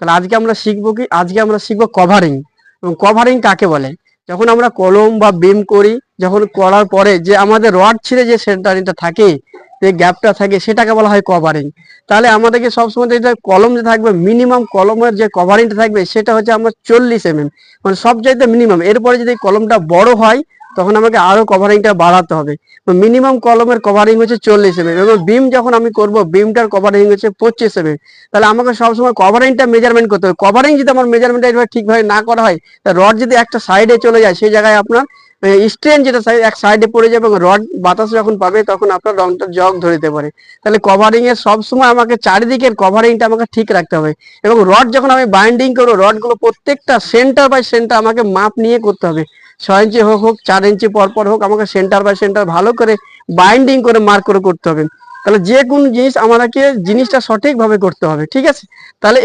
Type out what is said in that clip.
তাহলে আজকে আমরা শিখবো কি, আজকে আমরা শিখবো কভারিং। এবং কভারিং কাকে বলে? যখন আমরা কলম বা বিম করি, যখন করার পরে যে আমাদের রড ছিঁড়ে যে সেন্টারিংটা থাকে, যে গ্যাপটা থাকে, সেটাকে বলা হয় কভারিং। তাহলে আমাদেরকে সবসময় দেখতে হবে কলম যে থাকবে, মিনিমাম কলমের যে কভারিংটা থাকবে সেটা হচ্ছে আমরা 40 mm, মানে সব চাইতে মিনিমাম। এরপরে যদি কলমটা বড় হয় তখন আমাকে আরো কভারিংটা বাড়াতে হবে। মিনিমাম কলমের কভারিং হচ্ছে 40 mm, এবং বিম যখন আমি করব বিমটার কভারিং হচ্ছে 25 mm। তাহলে আমাকে সবসময় কভারিংটা মেজারমেন্ট করতে হবে। কভারিং যদি আমার মেজারমেন্টটা এইভাবে ঠিকভাবে না করা হয়, রড যদি একটা সাইডে চলে যায়, সেই জায়গায় আপনার স্ট্রেন যেটা এক সাইডে পড়ে যাবে, এবং রড বাতাস যখন পাবে তখন আপনার রংটা জং ধরে দিতে পারে। তাহলে কভারিং এর সবসময় আমাকে চারিদিকের কভারিংটা আমাকে ঠিক রাখতে হবে। এবং রড যখন আমি বাইন্ডিং করবো, রডগুলো প্রত্যেকটা সেন্টার বাই সেন্টার আমাকে মাপ নিয়ে করতে হবে। 6 ইঞ্চি হোক 4 ইঞ্চি পরপর হোক, আমাকে সেন্টার বাই সেন্টার ভালো করে বাইন্ডিং করে মার্ক করে করতে হবে। তাহলে যে কোন জিনিস আমাদেরকে জিনিসটা সঠিকভাবে করতে হবে, ঠিক আছে? তাহলে